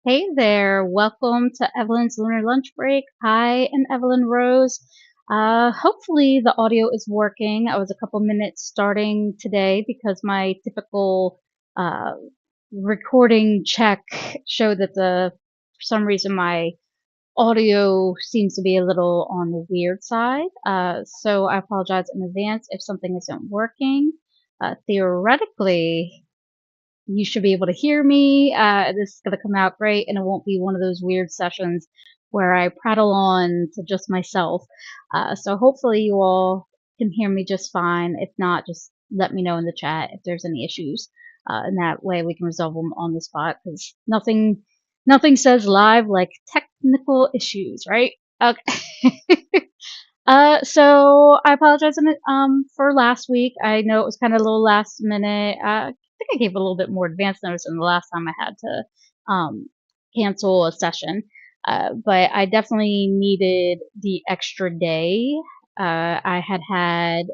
Hey there, welcome to Evelynn's Lunar Lunch Break. I am Evylyn Rose. Hopefully the audio is working. I was a couple minutes starting today because my typical uh, recording check showed that for some reason my audio seems to be a little on the weird side. So I apologize in advance if something isn't working. Theoretically, you should be able to hear me. This is going to come out great, and it won't be one of those weird sessions where I prattle on to just myself. So hopefully you all can hear me just fine. If not, just let me know in the chat if there's any issues, and that way we can resolve them on the spot. Because nothing says live like technical issues, right? Okay. So I apologize for last week. I know it was kind of a little last minute. I think I gave a little bit more advance notice than the last time I had to um cancel a session. But I definitely needed the extra day. I had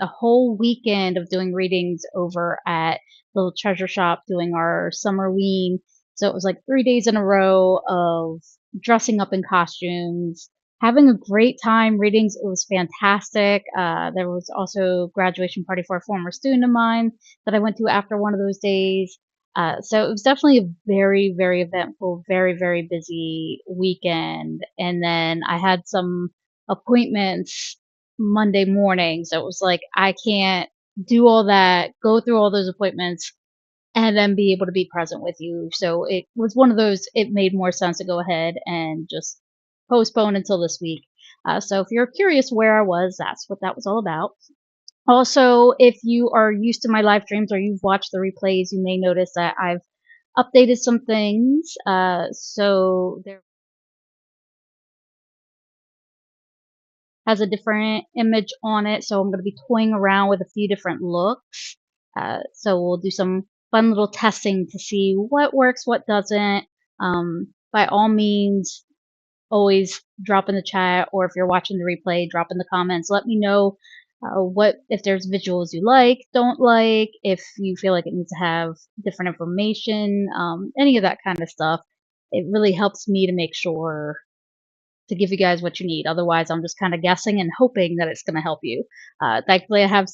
a whole weekend of doing readings over at Little Treasure Shop doing our summerween. So it was like 3 days in a row of dressing up in costumes, having a great time. Readings, it was fantastic. There was also a graduation party for a former student of mine that I went to after one of those days. So it was definitely a very, very eventful, very, very busy weekend. And then I had some appointments Monday morning. So it was like, I can't do all that, go through all those appointments, and then be able to be present with you. So it was one of those, it made more sense to go ahead and just postpone until this week. So if you're curious where I was, that's what that was all about. Also, if you are used to my live streams or you've watched the replays, you may notice that I've updated some things. So there has a different image on it. So I'm going to be toying around with a few different looks. So we'll do some fun little testing to see what works, what doesn't. By all means, always drop in the chat, or if you're watching the replay, drop in the comments. Let me know what if there's visuals you like, don't like, if you feel like it needs to have different information, any of that kind of stuff. It really helps me to make sure to give you guys what you need. Otherwise, I'm just kind of guessing and hoping that it's going to help you. Thankfully, I have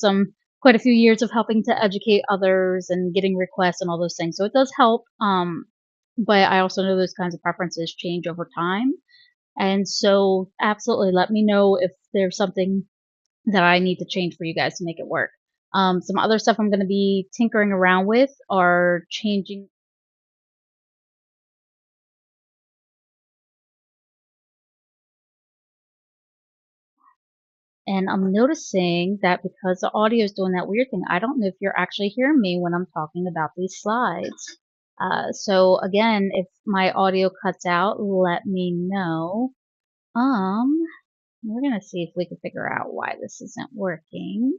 quite a few years of helping to educate others and getting requests and all those things, so it does help. But I also know those kinds of preferences change over time, and so absolutely let me know if there's something that I need to change for you guys to make it work. Some other stuff I'm going to be tinkering around with are changing. And I'm noticing that because the audio is doing that weird thing, I don't know if you're actually hearing me when I'm talking about these slides. So again, if my audio cuts out, let me know. Um, we're gonna see if we can figure out why this isn't working.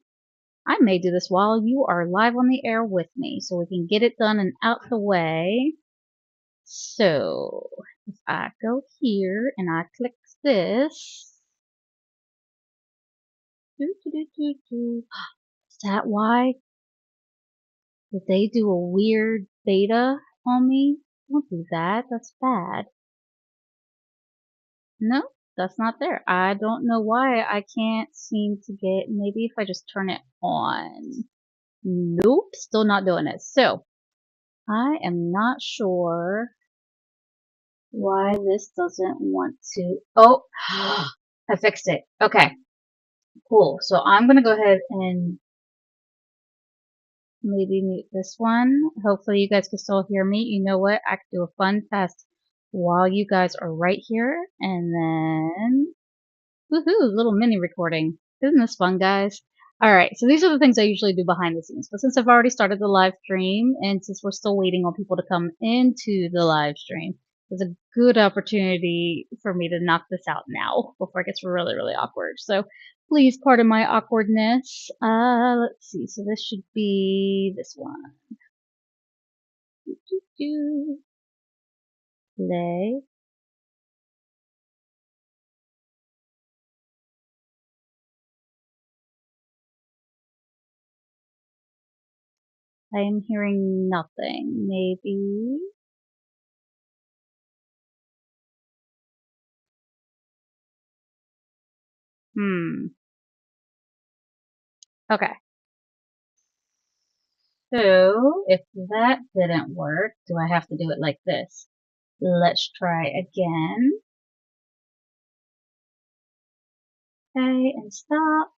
I may do this while you are live on the air with me, so we can get it done and out the way. So if I go here and I click this, is that why? Did they do a weird beta on me? Don't do that. That's bad. No, that's not there. I don't know why I can't seem to get. Maybe if I just turn it on. Nope, still not doing it. So I am not sure why this doesn't want to. Oh, I fixed it. Okay, cool. So I'm gonna go ahead and maybe mute this one. Hopefully you guys can still hear me. You know what? I could do a fun test while you guys are right here. And then, woohoo, little mini recording. Isn't this fun, guys? All right, so these are the things I usually do behind the scenes. But since I've already started the live stream, and since we're still waiting on people to come into the live stream, there's a good opportunity for me to knock this out now before it gets really, really awkward. So please pardon my awkwardness. Let's see. So this should be this one. Play. I am hearing nothing. Maybe. Okay. So if that didn't work, do I have to do it like this? Let's try again. Okay, and stop.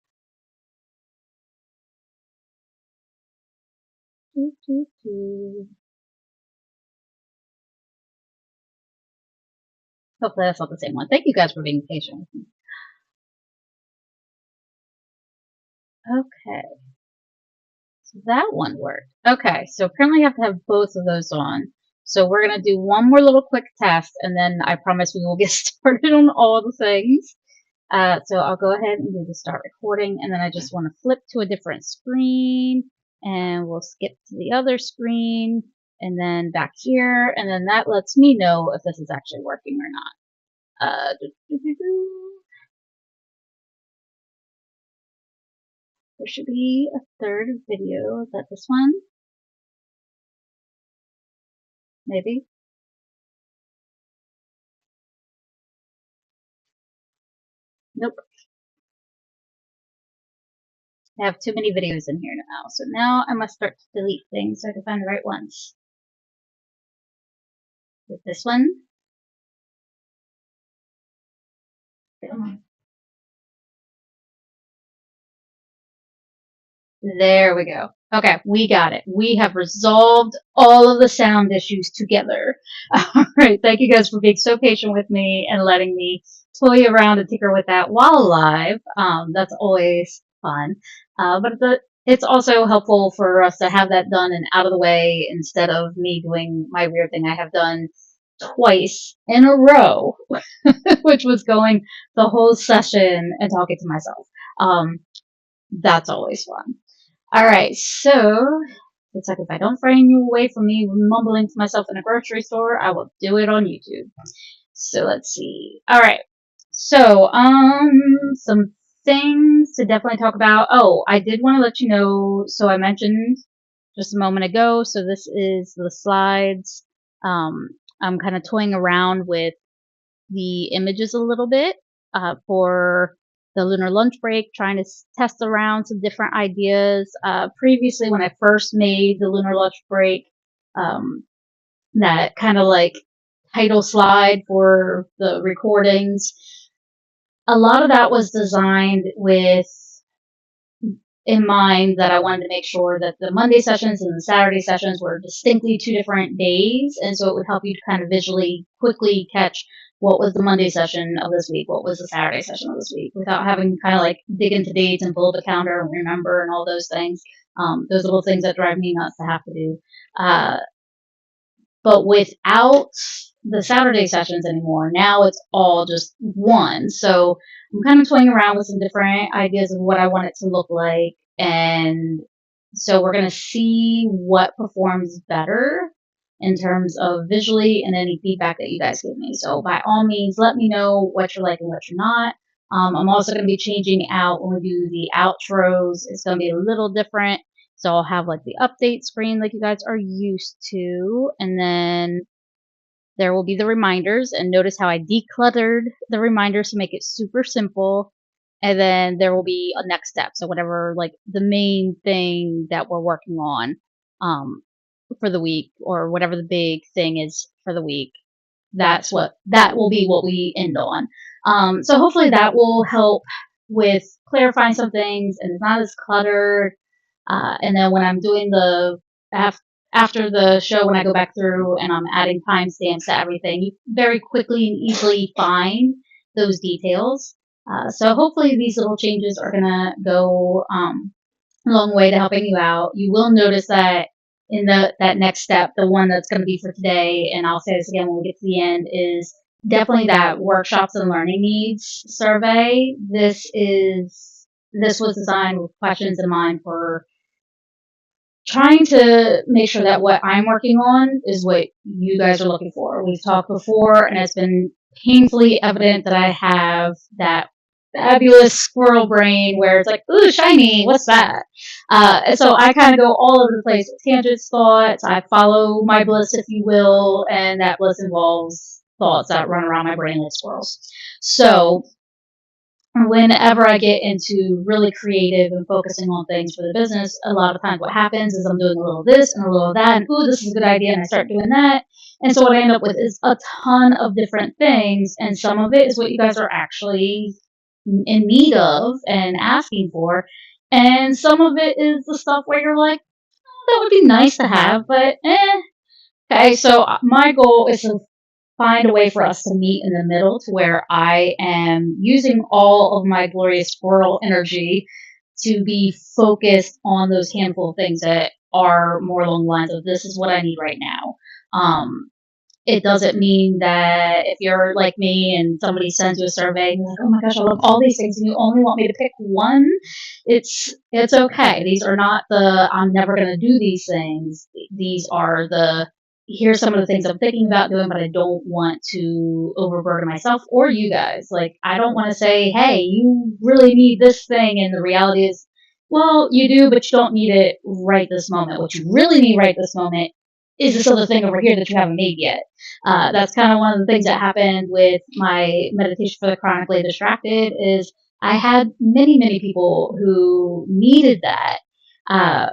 Doo, doo, doo. Hopefully that's not the same one. Thank you guys for being patient with me. Okay, so that one worked. Okay, so apparently I have to have both of those on. So we're gonna do one more little quick test, and then I promise we will get started on all the things. So I'll go ahead and do the start recording, and then I just want to flip to a different screen, and we'll skip to the other screen, and then back here, and then that lets me know if this is actually working or not. There should be a third video. Is that this one? Maybe? Nope. I have too many videos in here now. So now I must start to delete things so I can find the right ones. Is this one? There we go. Okay, we got it. We have resolved all of the sound issues together. All right, thank you guys for being so patient with me and letting me toy around and tinker with that while live. That's always fun. It's also helpful for us to have that done and out of the way instead of me doing my weird thing I have done twice in a row, which was going the whole session and talking to myself. That's always fun. All right, so it's like if I don't frame you away from me mumbling to myself in a grocery store, I will do it on YouTube. So let's see. All right, so some things to definitely talk about. Oh, I did want to let you know. So I mentioned just a moment ago. So this is the slides. I'm kind of toying around with the images a little bit for the lunar lunch break, trying to test around some different ideas. Previously, when I first made the lunar lunch break, that kind of like title slide for the recordings, a lot of that was designed with in mind that I wanted to make sure that the Monday sessions and the Saturday sessions were distinctly two different days. And so it would help you to kind of visually quickly catch what was the Monday session of this week, what was the Saturday session of this week, without having to kind of like dig into dates and pull up a calendar and remember and all those things. Those little things that drive me nuts to have to do. But without the Saturday sessions anymore, now it's all just one. So I'm kind of toying around with some different ideas of what I want it to look like. And so we're going to see what performs better in terms of visually and any feedback that you guys give me. So by all means, let me know what you're like and what you're not. I'm also going to be changing out when we do the outros. It's going to be a little different. So I'll have like the update screen like you guys are used to, and then there will be the reminders, and notice how I decluttered the reminders to make it super simple. And then there will be a next step. So whatever like the main thing that we're working on for the week, or whatever the big thing is for the week, that will be what we end on. So hopefully that will help with clarifying some things and it's not as cluttered. And then when I'm doing after the show, when I go back through and I'm adding timestamps to everything, you very quickly and easily find those details. So hopefully these little changes are gonna go a long way to helping you out. You will notice that in that next step, the one that's going to be for today, and I'll say this again when we get to the end, is definitely that workshops and learning needs survey. This was designed with questions in mind for trying to make sure that what I'm working on is what you guys are looking for. We've talked before, and it's been painfully evident that I have that fabulous squirrel brain where it's like, ooh, shiny, what's that? And so I kind of go all over the place with tangents, thoughts. I follow my bliss, if you will, and that bliss involves thoughts that run around my brain like squirrels. So whenever I get into really creative and focusing on things for the business, a lot of times what happens is I'm doing a little of this and a little of that, and ooh, this is a good idea, and I start doing that. And so what I end up with is a ton of different things, and some of it is what you guys are actually in need of and asking for, and some of it is the stuff where you're like, oh, that would be nice to have, but eh. Okay, so my goal is to find a way for us to meet in the middle to where I am using all of my glorious squirrel energy to be focused on those handful of things that are more along the lines of this is what I need right now. It doesn't mean that if you're like me and somebody sends you a survey and you're like, oh my gosh, I love all these things, and you only want me to pick one, it's okay. These are not the I'm never gonna do these things. These are the here's some of the things I'm thinking about doing, but I don't want to overburden myself or you guys. Like I don't want to say, hey, you really need this thing, and the reality is, well, you do, but you don't need it right this moment. What you really need right this moment is this other thing over here that you haven't made yet. That's kind of one of the things that happened with my meditation for the chronically distracted is I had many people who needed that, uh,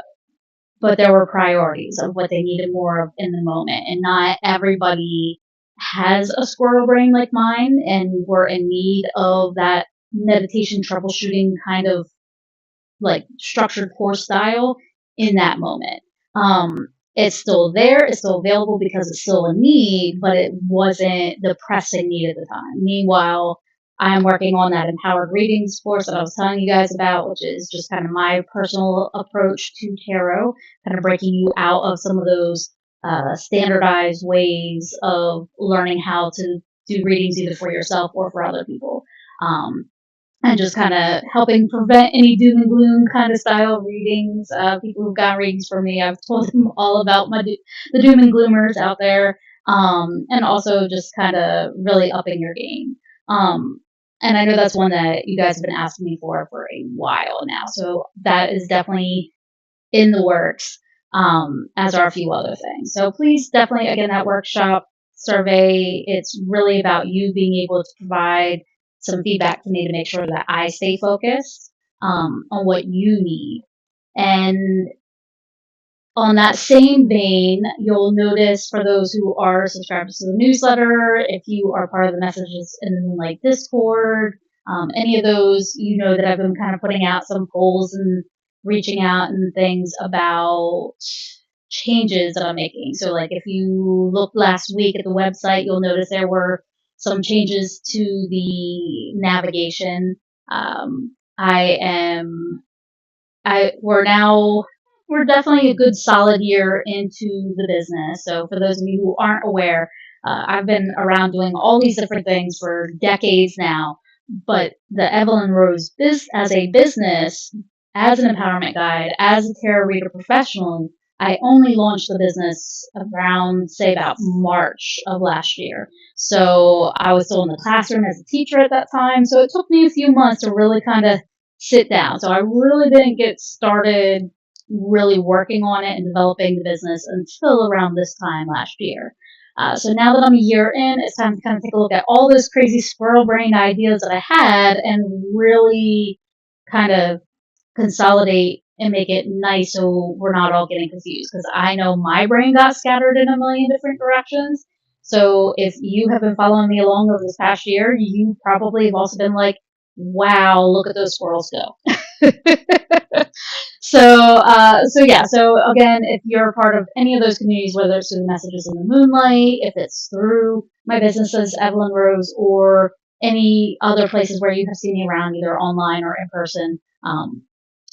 but there were priorities of what they needed more of in the moment, and not everybody has a squirrel brain like mine, and we're in need of that meditation troubleshooting kind of like structured course style in that moment. It's still there, it's still available because it's still a need, but it wasn't the pressing need at the time. Meanwhile, I'm working on that empowered readings course that I was telling you guys about, which is just kind of my personal approach to tarot, kind of breaking you out of some of those standardized ways of learning how to do readings either for yourself or for other people. And just kind of helping prevent any doom and gloom kind of style readings. People who've got readings for me, I've told them all about the doom and gloomers out there, and also just kind of really upping your game. And I know that's one that you guys have been asking me for a while now, so that is definitely in the works, as are a few other things. So please definitely, again, that workshop survey, it's really about you being able to provide some feedback to me to make sure that I stay focused on what you need. And on that same vein, you'll notice for those who are subscribers to the newsletter, if you are part of the messages in the Moonlight Discord, any of those, you know that I've been kind of putting out some polls and reaching out and things about changes that I'm making. So, like, if you looked last week at the website, you'll notice there were some changes to the navigation. I am we're definitely a good solid year into the business. So for those of you who aren't aware, I've been around doing all these different things for decades now. But the Evylyn Rose as a business, as an empowerment guide, as a tarot reader professionally, I only launched the business around, say, about March of last year. So I was still in the classroom as a teacher at that time. So it took me a few months to really kind of sit down. So I really didn't get started really working on it and developing the business until around this time last year. So now that I'm a year in, it's time to kind of take a look at all those crazy squirrel brain ideas that I had and really kind of consolidate and make it nice so we're not all getting confused. Because I know my brain got scattered in a million different directions. So if you have been following me along over this past year, you probably have also been like, wow, look at those squirrels go. So yeah. So again, if you're a part of any of those communities, whether it's through the Messages in the Moonlight, if it's through my businesses, Evylyn Rose, or any other places where you have seen me around, either online or in person,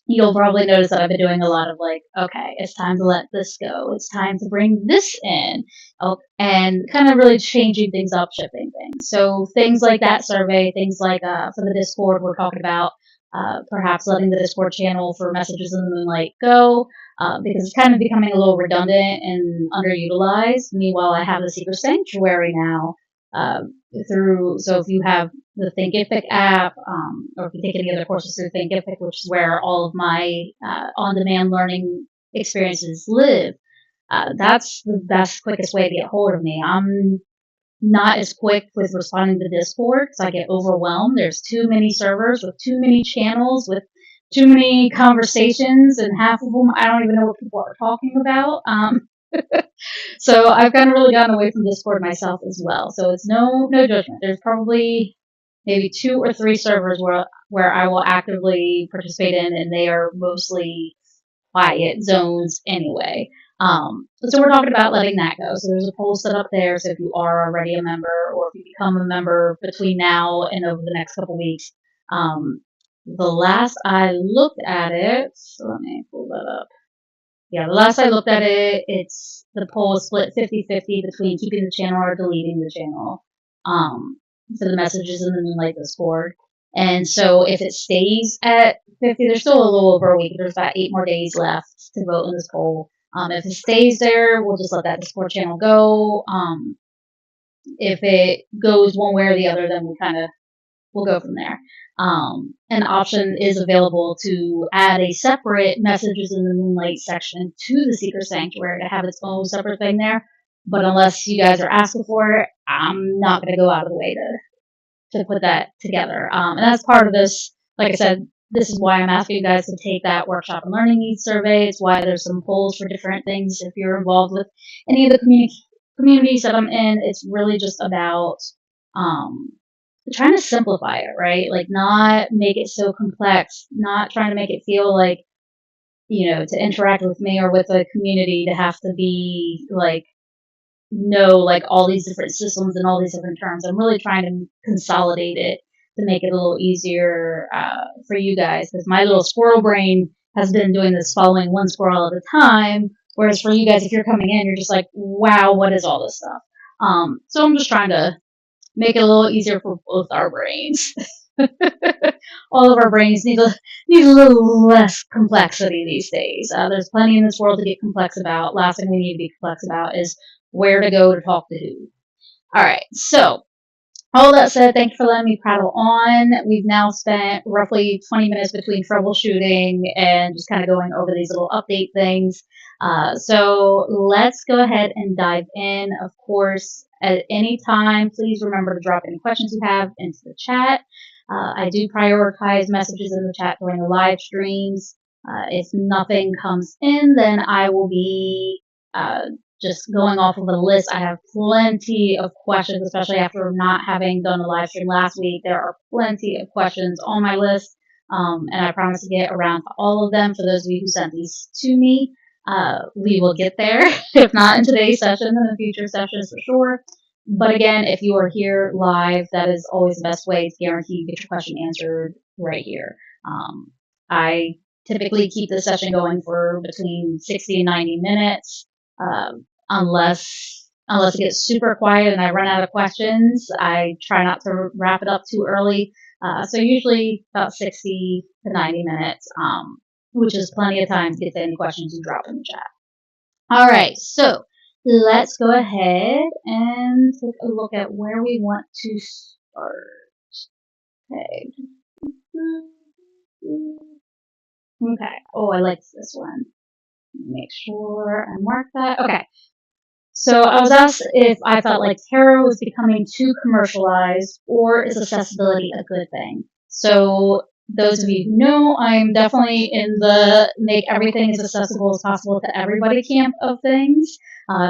you'll probably notice that I've been doing a lot of like, okay, it's time to let this go. It's time to bring this in. Oh, and kind of really changing things up, shifting things. So things like that survey, things like for the Discord, we're talking about perhaps letting the Discord channel for Messages in the Moonlight go, because it's kind of becoming a little redundant and underutilized. Meanwhile, I have the Secret Sanctuary now. So if you have the Thinkific app, or if you take any other courses through Thinkific, which is where all of my on-demand learning experiences live, that's the best, quickest way to get hold of me. I'm not as quick with responding to Discord because I get overwhelmed. There's too many servers with too many channels with too many conversations, and half of them I don't even know what people are talking about. So I've kind of really gotten away from Discord myself as well. So it's no judgment. There's probably maybe 2 or 3 servers where I will actively participate in, and they are mostly quiet zones anyway. So we're talking about letting that go. So there's a poll set up there. So if you are already a member, or if you become a member between now and over the next couple weeks, the last I looked at it, so let me pull that up. Yeah, the last I looked at it, the poll is split 50-50 between keeping the channel or deleting the channel. For the messages in the Moonlight Discord. And so if it stays at 50, there's still a little over a week. There's about 8 more days left to vote in this poll. If it stays there, we'll just let that Discord channel go. If it goes one way or the other, then we'll go from there. An option is available to add a separate messages in the Moonlight section to the Secret Sanctuary to have its own separate thing there. But unless you guys are asking for it, I'm not going to go out of the way to put that together. And that's part of this. Like I said, this is why I'm asking you guys to take that workshop and learning needs survey. It's why there's some polls for different things. If you're involved with any of the communities that I'm in, it's really just about trying to simplify it, right? Like, not make it so complex, not trying to make it feel like, to interact with me or with a community to have to be like, know like all these different systems and all these different terms. I'm really trying to consolidate it to make it a little easier for you guys, because my little squirrel brain has been doing this, following one squirrel at a time. Whereas for you guys, if you're coming in, you're just like, wow, what is all this stuff? So I'm just trying to make it a little easier for both our brains. All of our brains need a little less complexity these days. There's plenty in this world to get complex about. Last thing we need to be complex about is where to go to talk to who. All right, so all that said, thank you for letting me prattle on. We've now spent roughly 20 minutes between troubleshooting and just kind of going over these little update things. So let's go ahead and dive in. Of course, at any time, please remember to drop any questions you have into the chat. I do prioritize messages in the chat during the live streams. If nothing comes in, then I will be just going off of a list. I have plenty of questions, especially after not having done a live stream last week. There are plenty of questions on my list, and I promise to get around to all of them. For those of you who sent these to me, we will get there. If not in today's session, then in future sessions for sure. But again, if you are here live, that is always the best way to guarantee you get your question answered right here. I typically keep the session going for between 60 and 90 minutes. Unless it gets super quiet and I run out of questions, I try not to wrap it up too early. So usually about 60 to 90 minutes, which is plenty of time to get to any questions you drop in the chat. All right, so let's go ahead and take a look at where we want to start. Okay. Okay. Oh, I like this one. Make sure I mark that. Okay. So I was asked if I felt like tarot was becoming too commercialized, or is accessibility a good thing? So those of you who know, I'm definitely in the make everything as accessible as possible to everybody camp of things.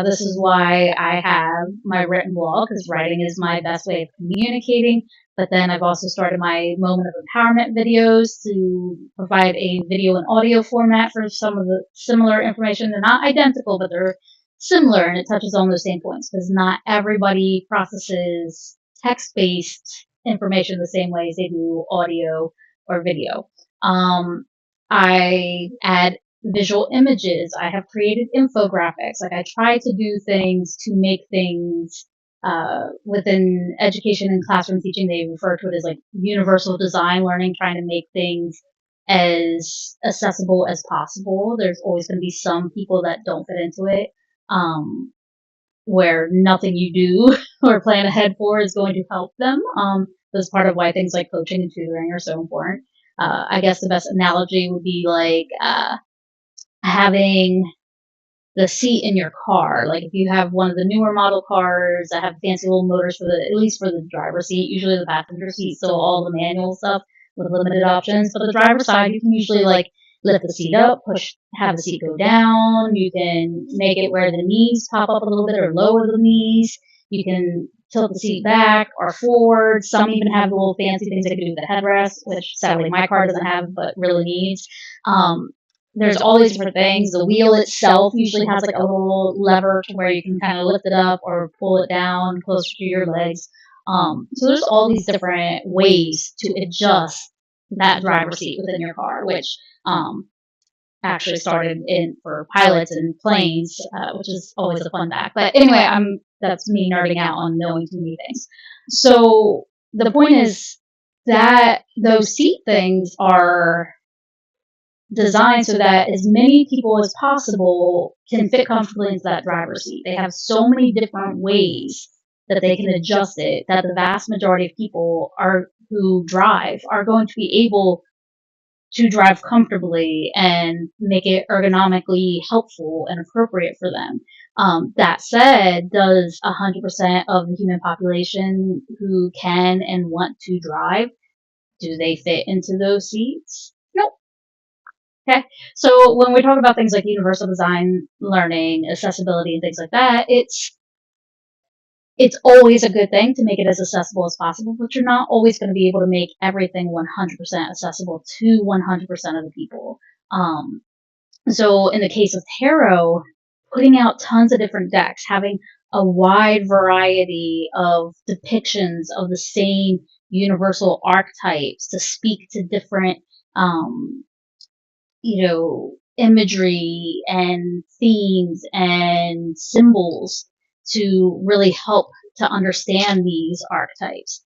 This is why I have my written blog, because writing is my best way of communicating. But then I've also started my Moment of Empowerment videos to provide a video and audio format for some of the similar information. They're not identical, but they're similar, and it touches on those same points, because not everybody processes text-based information the same way as they do audio or video. I add visual images. I have created infographics. Like, I try to do things to make things within education and classroom teaching. They refer to it as like universal design learning, trying to make things as accessible as possible. There's always going to be some people that don't fit into it, where nothing you do or plan ahead for is going to help them. That's part of why things like coaching and tutoring are so important. I guess the best analogy would be like having the seat in your car. Like if you have one of the newer model cars that have fancy little motors for at least for the driver's seat, usually the passenger seat, still all the manual stuff with limited options. But the driver's side, you can usually like lift the seat up, have the seat go down. You can make it where the knees pop up a little bit or lower the knees. You can tilt the seat back or forward. Some even have little fancy things they can do with the headrest, which sadly my car doesn't have, but really needs. There's all these different things. The wheel itself usually has like a little lever to where you can kind of lift it up or pull it down closer to your legs. So there's all these different ways to adjust that driver's seat within your car, which actually started in for pilots and planes, which is always a fun fact. But anyway, that's me nerding out on knowing too many things. So the point is that those seat things are designed so that as many people as possible can fit comfortably into that driver's seat. They have so many different ways that they can adjust it that the vast majority of people who drive are going to be able to drive comfortably and make it ergonomically helpful and appropriate for them. That said, does 100% of the human population who can and want to drive, do they fit into those seats? Nope. Okay. So when we talk about things like universal design, learning, accessibility, and things like that, it's always a good thing to make it as accessible as possible, but you're not always going to be able to make everything 100% accessible to 100% of the people. So in the case of tarot, putting out tons of different decks, having a wide variety of depictions of the same universal archetypes to speak to different, imagery and themes and symbols to really help to understand these archetypes.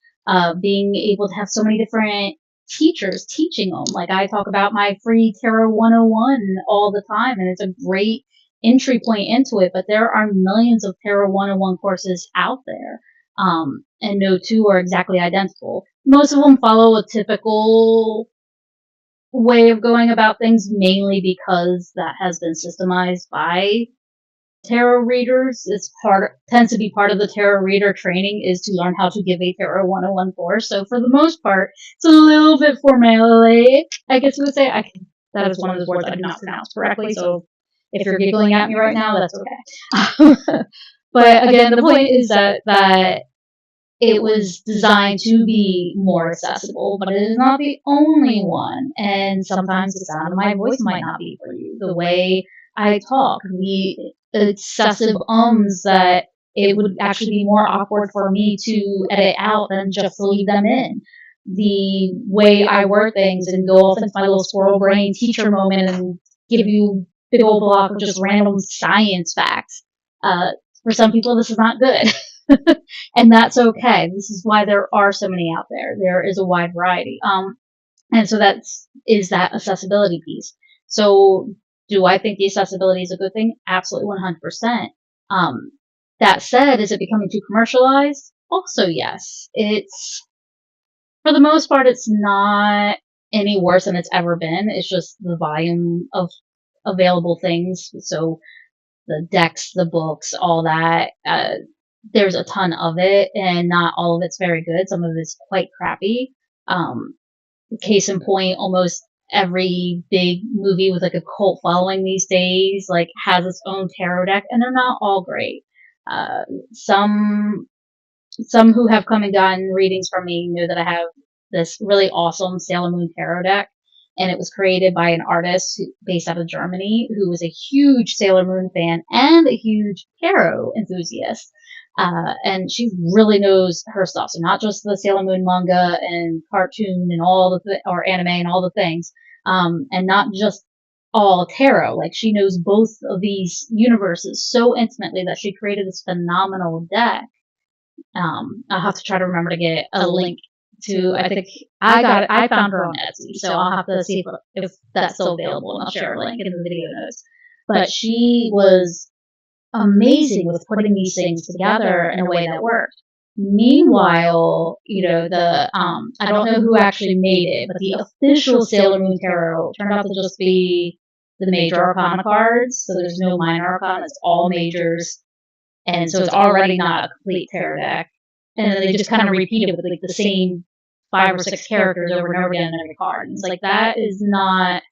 Being able to have so many different teachers teaching them. Like I talk about my free Tarot 101 all the time, and it's a great entry point into it, but there are millions of Tarot 101 courses out there. And no two are exactly identical. Most of them follow a typical way of going about things, mainly because that has been systemized by tarot readers. Tends to be part of the tarot reader training is to learn how to give a Tarot 101 course. So for the most part, it's a little bit formulaic, I guess you would say. That is one of those words I do not pronounce correctly, so if you're giggling at me right now, that's okay. But again, the point is that it was designed to be more accessible, but it is not the only one. And sometimes the sound of my voice might not be for you. The way I talk, the excessive ums that it would actually be more awkward for me to edit out than just leave them in. The way I word things and go off into my little squirrel brain teacher moment and give you big old block of just random science facts. For some people, this is not good. And that's okay. This is why there are so many out there. There is a wide variety. And so that is that accessibility piece. So do I think the accessibility is a good thing? Absolutely 100%. That said, is it becoming too commercialized? Also, yes. For the most part, it's not any worse than it's ever been. It's just the volume of available things. So the decks, the books, all that, there's a ton of it, and not all of it's very good. Some of it's quite crappy. Case in point, almost every big movie with like a cult following these days like has its own tarot deck, and they're not all great. Some who have come and gotten readings from me know that I have this really awesome Sailor Moon tarot deck, and it was created by an artist based out of Germany who was a huge Sailor Moon fan and a huge tarot enthusiast. And she really knows her stuff. So not just the Sailor Moon manga and cartoon and or anime and all the things, and not just all tarot. Like she knows both of these universes so intimately that she created this phenomenal deck. I'll have to try to remember to get a link to. I think I found her on Etsy, so I'll have to see if that's still available, and I'll share a link in the video notes. But she was amazing with putting these things together in a way that worked. Meanwhile, I don't know who actually made it, but the official Sailor Moon Tarot turned out to just be the major arcana cards. So there's no minor arcana, it's all majors. And so it's already not a complete tarot deck. And then they just kind of repeat it with like the same 5 or 6 characters over and over again in every card. And it's like that is not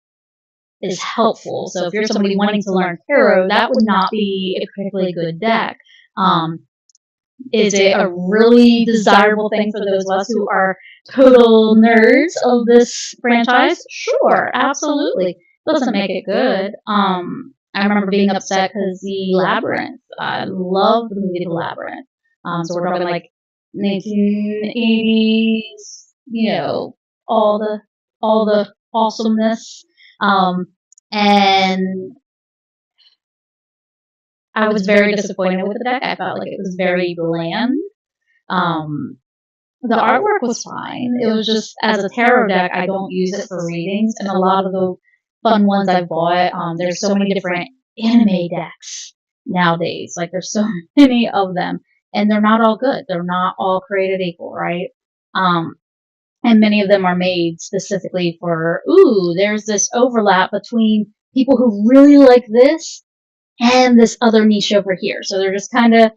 as helpful. So if you're somebody wanting to learn tarot, that would not be a particularly good deck. Is it a really desirable thing for those of us who are total nerds of this franchise? Sure, absolutely. Doesn't make it good. I remember being upset because the Labyrinth. I love the movie The Labyrinth. So we're talking like 1980s, you know, all the awesomeness. And I was very disappointed with the deck. I felt like it was very bland. The artwork was fine. It was just, as a tarot deck, I don't use it for readings, and a lot of the fun ones I've bought, there's so many different anime decks nowadays. Like, there's so many of them, and they're not all good. They're not all created equal, right? And many of them are made specifically for, ooh, there's this overlap between people who really like this and this other niche over here. So they're just kind of,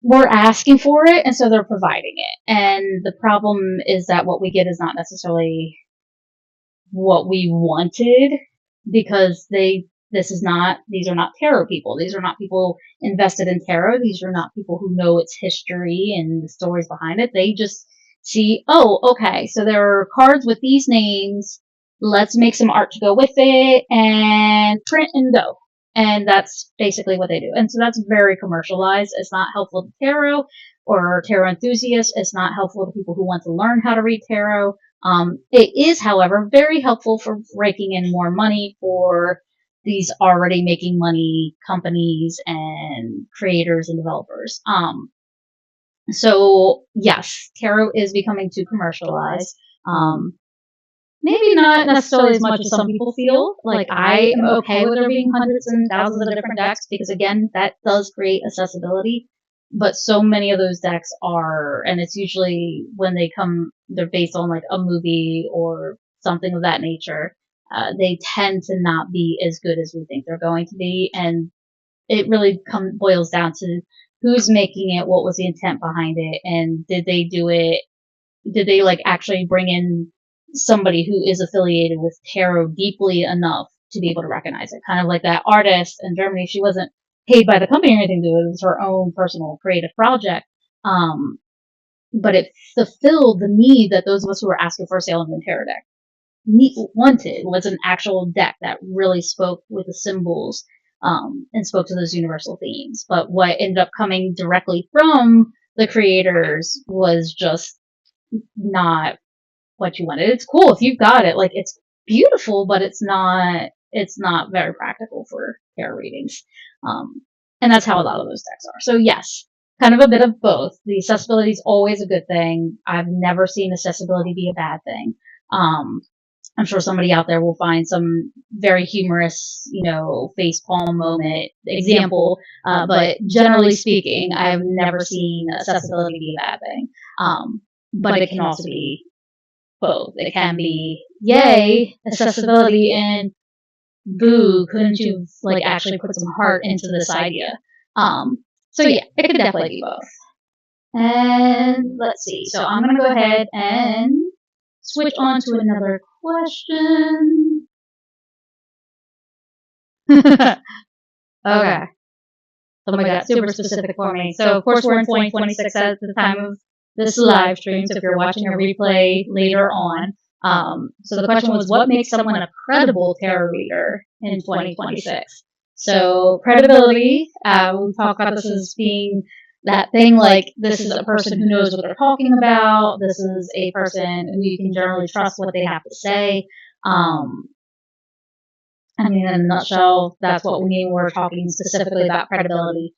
we're asking for it, and so they're providing it. And the problem is that what we get is not necessarily what we wanted, because these are not tarot people. These are not people invested in tarot. These are not people who know its history and the stories behind it. They just see, oh, okay, so there are cards with these names. Let's make some art to go with it and print and go. And that's basically what they do. And so that's very commercialized. It's not helpful to tarot or tarot enthusiasts. It's not helpful to people who want to learn how to read tarot. It is, however, very helpful for raking in more money for these already making money companies and creators and developers. So yes, tarot is becoming too commercialized. Maybe not necessarily as much as some people feel. Like, I am okay with there being hundreds and thousands of different decks, because again, that does create accessibility. But so many of those decks are, and it's usually when they come, they're based on like a movie or something of that nature. They tend to not be as good as we think they're going to be, and it really boils down to who's making it, what was the intent behind it, and did they do it? Did they like actually bring in somebody who is affiliated with tarot deeply enough to be able to recognize it? Kind of like that artist in Germany. She wasn't paid by the company or anything to do it. It was her own personal creative project. But it fulfilled the need that those of us who were asking for a Sailor Moon tarot deck wanted, was an actual deck that really spoke with the symbols and spoke to those universal themes. But what ended up coming directly from the creators was just not what you wanted. It's cool if you've got it, like, it's beautiful, but it's not very practical for tarot readings. And that's how a lot of those decks are. So yes, kind of a bit of both. The accessibility is always a good thing. I've never seen accessibility be a bad thing. I'm sure somebody out there will find some very humorous, facepalm moment example. But generally speaking, I've never seen accessibility be a bad thing. But it can also be both. It can be, yay, accessibility, and boo, couldn't you actually put some heart into this idea? So yeah, it could definitely be both. And let's see. So I'm gonna go ahead and switch on to another question. Okay. Somebody got super specific for me. So of course we're in 2026 at the time of this live stream. So if you're watching a replay later on, so the question was, what makes someone a credible tarot reader in 2026? So credibility, we talk about this as being that thing like, this is a person who knows what they're talking about. This is a person who you can generally trust what they have to say. I mean, in a nutshell, that's what we mean when we're talking specifically about credibility.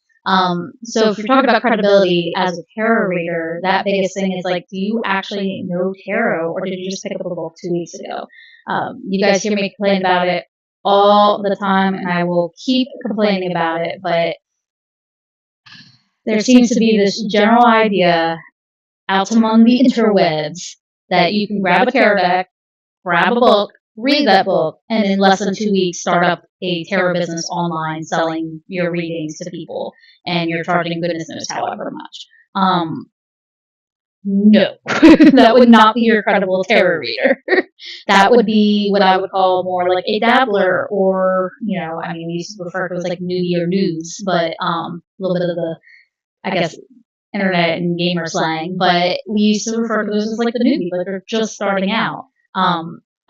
So if you're talking about credibility as a tarot reader, that biggest thing is like, do you actually know tarot, or did you just pick up a book 2 weeks ago? You guys hear me complain about it all the time, and I will keep complaining about it, but there seems to be this general idea out among the interwebs that you can grab a tarot deck, grab a book, read that book, and in less than 2 weeks start up a tarot business online selling your readings to people, and you're charging goodness knows however much. No, that would not be your credible tarot reader. That would be what I would call more like a dabbler, or, I mean, we used to refer to it as like newbie or noobs, but a little bit of the, I guess, internet and gamer slang, but we used to refer to those as like the newbie, like they're just starting out.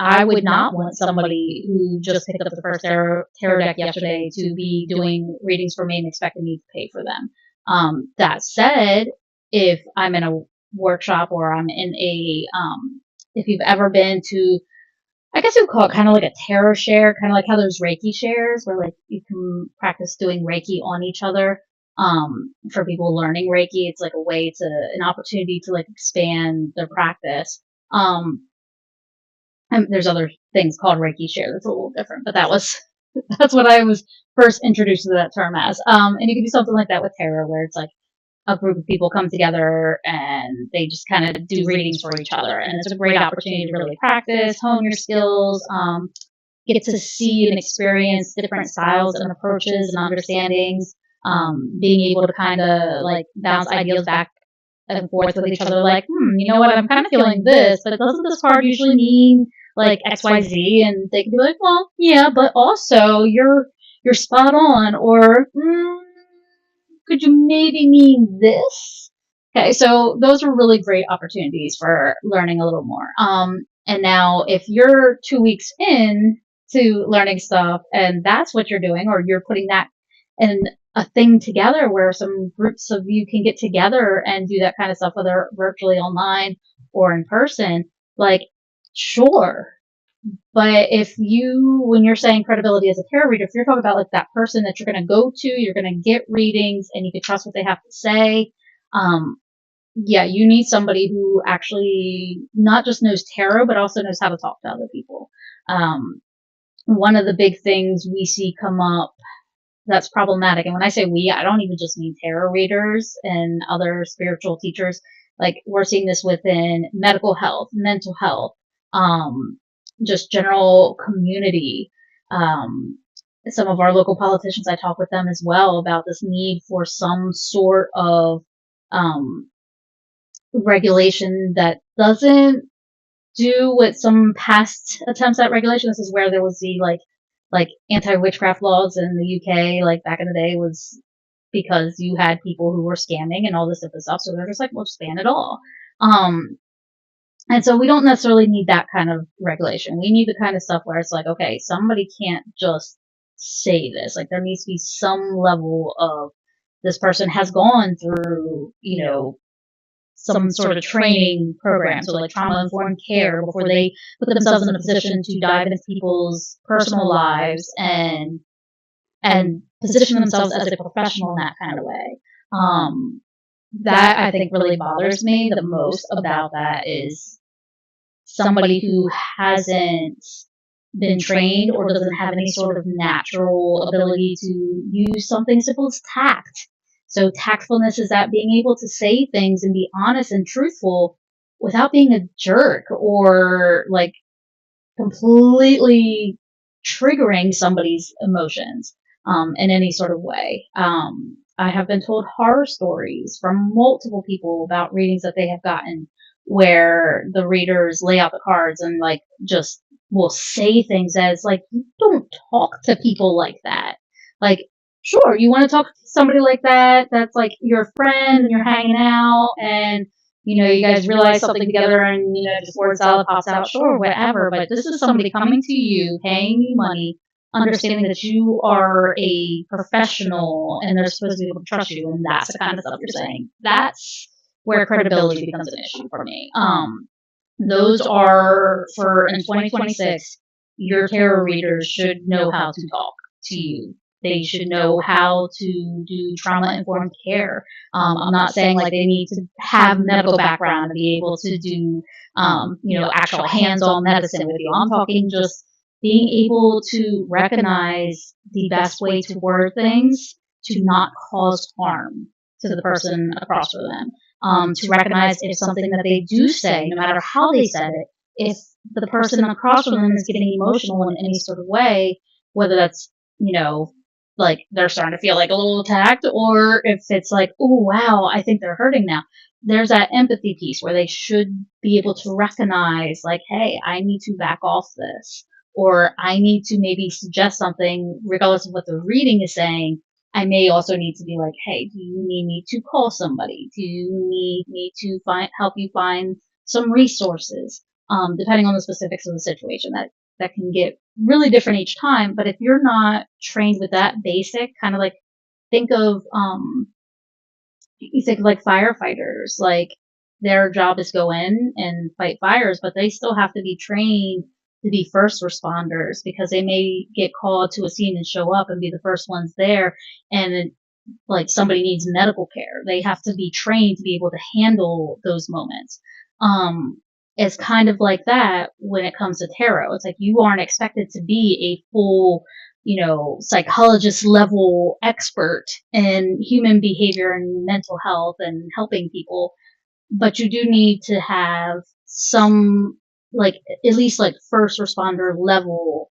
I would not want somebody who just picked up the first tarot deck yesterday to be doing readings for me and expecting me to pay for them. That said, if I'm in a workshop or I'm in a, if you've ever been to, I guess you would call it kind of like a tarot share, kind of like how there's Reiki shares where like you can practice doing Reiki on each other. For people learning Reiki, it's like a way to, an opportunity to like expand their practice. And there's other things called Reiki share that's a little different, but that's what I was first introduced to that term as. And you can do something like that with tarot, where it's like a group of people come together and they just kind of do readings for each other, and it's a great opportunity to really practice, hone your skills, get to see and experience different styles and approaches and understandings, being able to kind of like bounce ideas back and forth with each other, like, you know what, I'm kind of feeling this, but doesn't this card usually mean like XYZ? And they can be like, well, yeah, but also you're spot on, or could you maybe mean this? Okay, so those are really great opportunities for learning a little more. And now if you're 2 weeks in to learning stuff and that's what you're doing, or you're putting that in a thing together where some groups of you can get together and do that kind of stuff, whether virtually, online, or in person, like, sure. But when you're saying credibility as a tarot reader, if you're talking about like that person that you're going to go to, you're going to get readings and you can trust what they have to say, yeah, you need somebody who actually not just knows tarot, but also knows how to talk to other people. One of the big things we see come up that's problematic, and when I say we, I don't even just mean tarot readers and other spiritual teachers. Like, we're seeing this within medical health, mental health, just general community. Some of our local politicians, I talk with them as well about this need for some sort of regulation that doesn't do what some past attempts at regulation. This is where there was the like anti-witchcraft laws in the UK, like back in the day, was because you had people who were scamming and all this different stuff. So they're just like, we'll just ban it all. And so we don't necessarily need that kind of regulation. We need the kind of stuff where it's like, okay, somebody can't just say this. Like, there needs to be some level of, this person has gone through, some sort of training program, so like trauma-informed care, before they put themselves in a position to dive into people's personal lives and position themselves as a professional in that kind of way. That, I think, really bothers me the most about that is somebody who hasn't been trained or doesn't have any sort of natural ability to use something simple as tact. So tactfulness is that being able to say things and be honest and truthful without being a jerk or like completely triggering somebody's emotions in any sort of way. I have been told horror stories from multiple people about readings that they have gotten where the readers lay out the cards and like just will say things as like, you don't talk to people like that. Like, sure, you want to talk to somebody like that, that's like your friend and you're hanging out and you guys realize something together and just word salad pops out, sure, whatever. But this is somebody coming to you, paying you money, understanding that you are a professional and they're supposed to be able to trust you, and that's the kind of stuff you're saying. That's where credibility becomes an issue for me. Those are, in 2026, your tarot readers should know how to talk to you. They should know how to do trauma-informed care. I'm not saying like they need to have medical background and be able to do, actual hands-on medicine with you. I'm talking just being able to recognize the best way to word things to not cause harm to the person across from them. To recognize if something that they do say, no matter how they said it, if the person across from them is getting emotional in any sort of way, whether that's, like they're starting to feel like a little attacked, or if it's like, oh wow, I think they're hurting now. There's that empathy piece where they should be able to recognize, like, hey, I need to back off this, or I need to maybe suggest something, regardless of what the reading is saying. I may also need to be like, hey, do you need me to call somebody? Do you need me to help you find some resources? Depending on the specifics of the situation, that can get really different each time. But if you're not trained with that basic kind of like, think of you think of like firefighters, like their job is go in and fight fires, but they still have to be trained to be first responders, because they may get called to a scene and show up and be the first ones there, and like somebody needs medical care. They have to be trained to be able to handle those moments. It's kind of like that when it comes to tarot. It's like you aren't expected to be a full, psychologist level expert in human behavior and mental health and helping people, but you do need to have some, like, at least like first responder level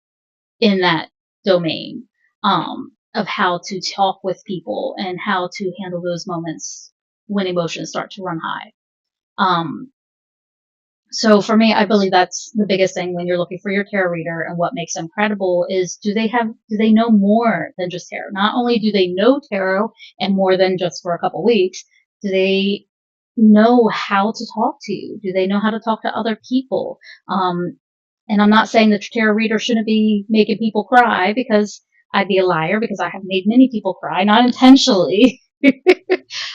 in that domain, of how to talk with people and how to handle those moments when emotions start to run high. So for me, I believe that's the biggest thing when you're looking for your tarot reader and what makes them credible is, do they know more than just tarot? Not only do they know tarot and more than just for a couple weeks, do they know how to talk to you? Do they know how to talk to other people? And I'm not saying that your tarot reader shouldn't be making people cry, because I'd be a liar, because I have made many people cry, not intentionally.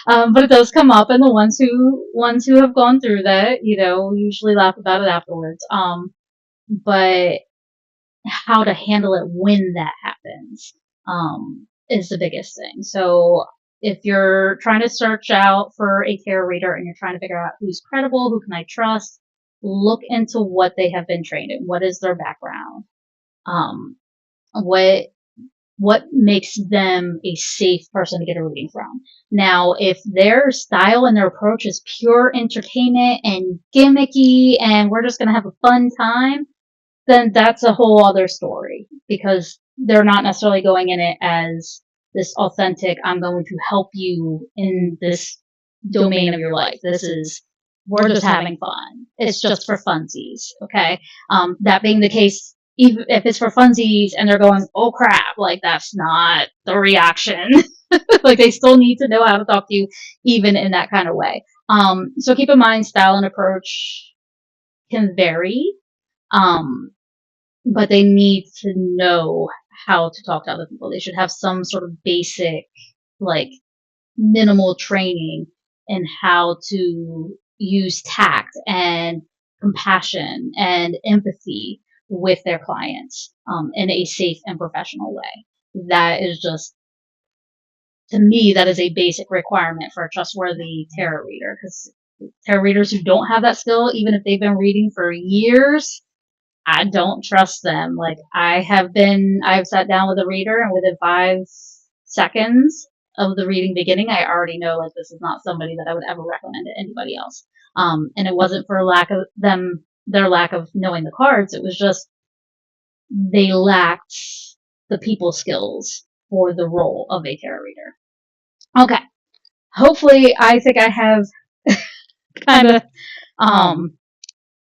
But it does come up, and the ones who have gone through that, usually laugh about it afterwards. But how to handle it when that happens, is the biggest thing. So if you're trying to search out for a tarot reader and you're trying to figure out who's credible, who can I trust, look into what they have been trained in. What is their background? Um, what makes them a safe person to get a reading from? Now, if their style and their approach is pure entertainment and gimmicky and we're just going to have a fun time, then that's a whole other story, because they're not necessarily going in it as this authentic, I'm going to help you in this domain of your life. We're just having fun. It's just for funsies. Okay. That being the case, even if it's for funsies and they're going, oh crap, like that's not the reaction. Like they still need to know how to talk to you even in that kind of way. So keep in mind, style and approach can vary. But they need to know how to talk to other people. They should have some sort of basic, like, minimal training in how to use tact and compassion and empathy with their clients, in a safe and professional way. That is just, to me, that is a basic requirement for a trustworthy tarot reader, because tarot readers who don't have that skill, even if they've been reading for years, I don't trust them. Like I've sat down with a reader, and within 5 seconds of the reading beginning, I already know, like, this is not somebody that I would ever recommend to anybody else. And it wasn't for their lack of knowing the cards. It was just, they lacked the people skills for the role of a tarot reader. Okay. Hopefully, I think I have kind of,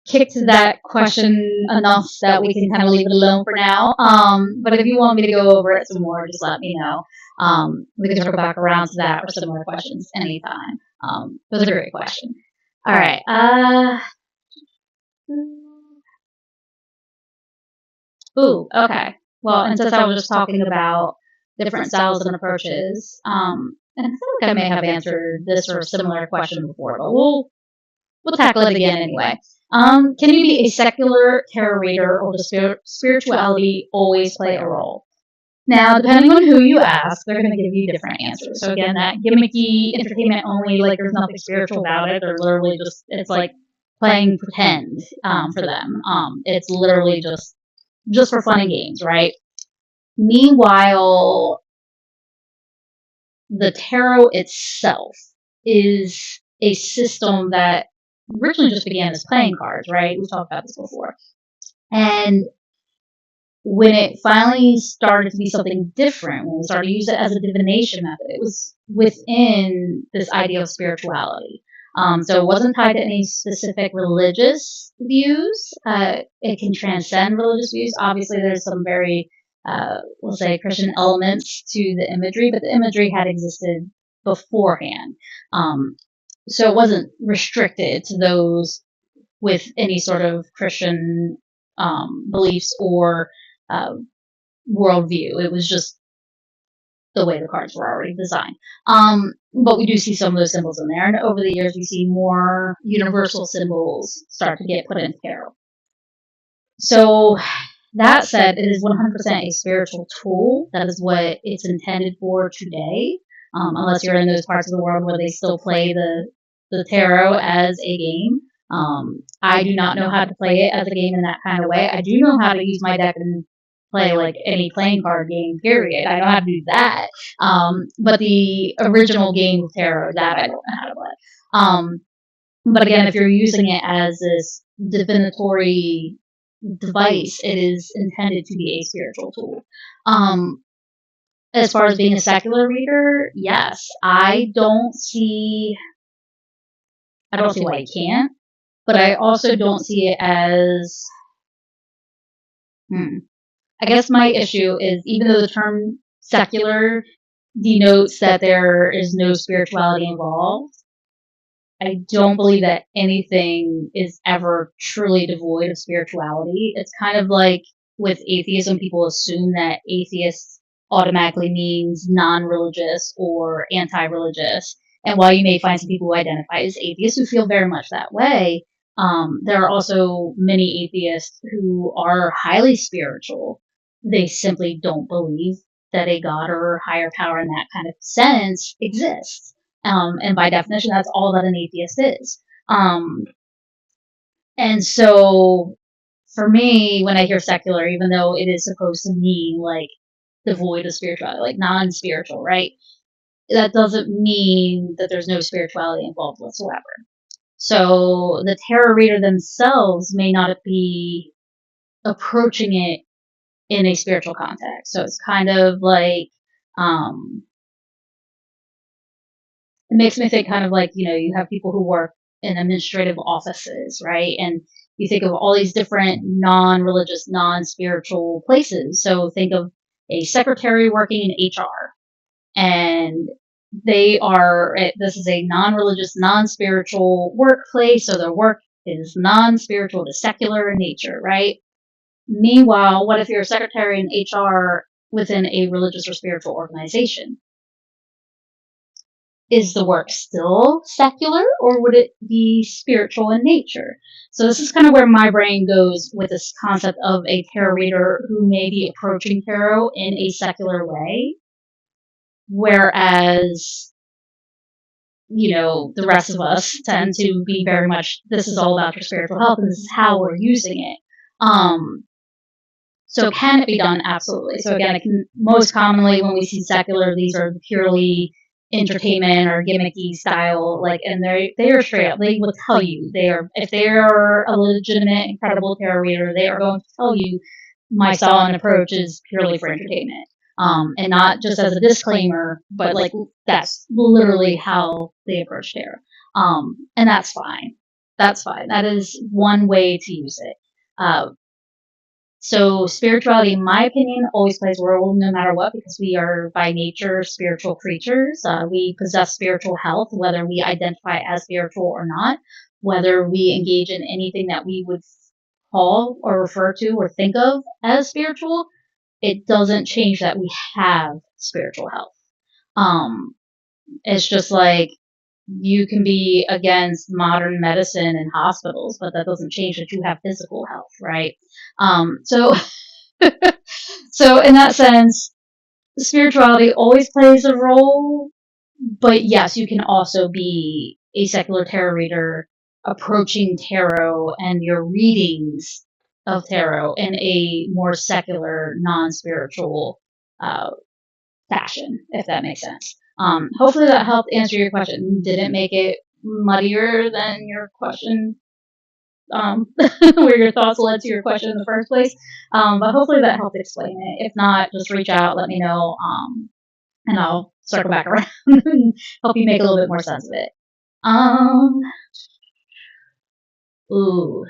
kicked that question enough that we can kind of leave it alone for now. But if you want me to go over it some more, just let me know. We can circle back around to that or similar questions anytime. It was a great question. All right. Okay. Well, and since I was just talking about different styles and approaches, and I feel like I may have answered this or a similar question before, but we'll tackle it again anyway. Can you be a secular tarot reader, or does spirituality always play a role? Now, depending on who you ask, they're going to give you different answers. So again, that gimmicky, entertainment only, like there's nothing spiritual about it. They're literally it's like playing pretend, for them. It's literally just for fun and games, right? Meanwhile, the tarot itself is a system that originally just began as playing cards, right? We've talked about this before. And when it finally started to be something different, when we started to use it as a divination method, it was within this idea of spirituality. So it wasn't tied to any specific religious views. It can transcend religious views. Obviously, there's some very, we'll say, Christian elements to the imagery, but the imagery had existed beforehand. So it wasn't restricted to those with any sort of Christian beliefs or uh, worldview. It was just the way the cards were already designed. But we do see some of those symbols in there, and over the years, we see more universal symbols start to get put into tarot. So that said, it is 100% a spiritual tool. That is what it's intended for today. Unless you're in those parts of the world where they still play the tarot as a game. I do not know how to play it as a game in that kind of way. I do know how to use my deck and play like any playing card game, period. I know how to do that. But the original game of tarot, that I don't know how to play. But again, if you're using it as this divinatory device, it is intended to be a spiritual tool. As far as being a secular reader, yes, I don't see why you can't, but I also don't see it as, I guess my issue is, even though the term secular denotes that there is no spirituality involved, I don't believe that anything is ever truly devoid of spirituality. It's kind of like with atheism, people assume that atheist automatically means non-religious or anti-religious. And while you may find some people who identify as atheists who feel very much that way, there are also many atheists who are highly spiritual. They simply don't believe that a god or higher power in that kind of sense exists. And by definition, that's all that an atheist is. And so for me, when I hear secular, even though it is supposed to mean like devoid of spirituality, like non-spiritual, right? That doesn't mean that there's no spirituality involved whatsoever. So the tarot reader themselves may not be approaching it in a spiritual context. So it's kind of like, it makes me think kind of like, you have people who work in administrative offices, right? And you think of all these different non-religious, non-spiritual places. So think of a secretary working in HR, and this is a non-religious, non-spiritual workplace, so their work is non-spiritual to secular in nature, right? Meanwhile, what if you're a secretary in HR within a religious or spiritual organization? Is the work still secular, or would it be spiritual in nature? So this is kind of where my brain goes with this concept of a tarot reader who may be approaching tarot in a secular way, whereas the rest of us tend to be very much, this is all about your spiritual health, and this is how we're using it. So can it be done? Absolutely. So again, it can, most commonly when we see secular, these are purely entertainment or gimmicky style, like, and they are straight up. They will tell you, if they are a legitimate, incredible tarot reader, they are going to tell you my style and approach is purely for entertainment. And not just as a disclaimer, but like that's literally how they approach tarot. And that's fine. That's fine. That is one way to use it. So spirituality, in my opinion, always plays a role no matter what, because we are by nature spiritual creatures. We possess spiritual health, whether we identify as spiritual or not, whether we engage in anything that we would call or refer to or think of as spiritual. It doesn't change that we have spiritual health. It's just like you can be against modern medicine and hospitals, but that doesn't change that you have physical health, right? So in that sense, spirituality always plays a role, but yes, you can also be a secular tarot reader approaching tarot and your readings of tarot in a more secular, non-spiritual fashion, if that makes sense. Hopefully that helped answer your question. Didn't make it muddier than your question, where your thoughts led to your question in the first place. But hopefully that helped explain it. If not, just reach out, let me know, and I'll circle back around and help you make a little bit more sense of it. Ooh,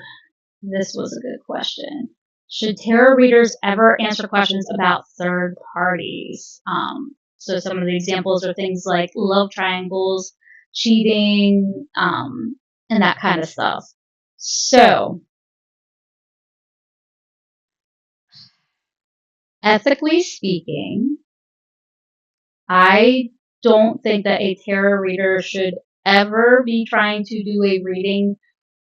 this was a good question. Should tarot readers ever answer questions about third parties? So some of the examples are things like love triangles, cheating, and that kind of stuff. So, ethically speaking, I don't think that a tarot reader should ever be trying to do a reading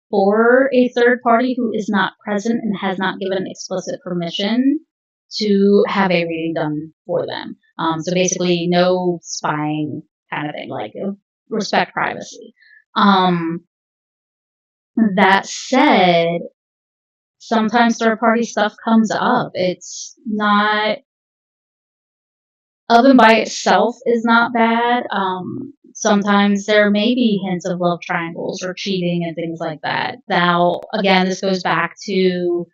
for a third party who is not present and has not given explicit permission to have a reading done for them. So basically, no spying kind of thing, like respect privacy. That said, sometimes third party stuff comes up. It's not, oven by itself is not bad. Sometimes there may be hints of love triangles or cheating and things like that. Now, again, this goes back to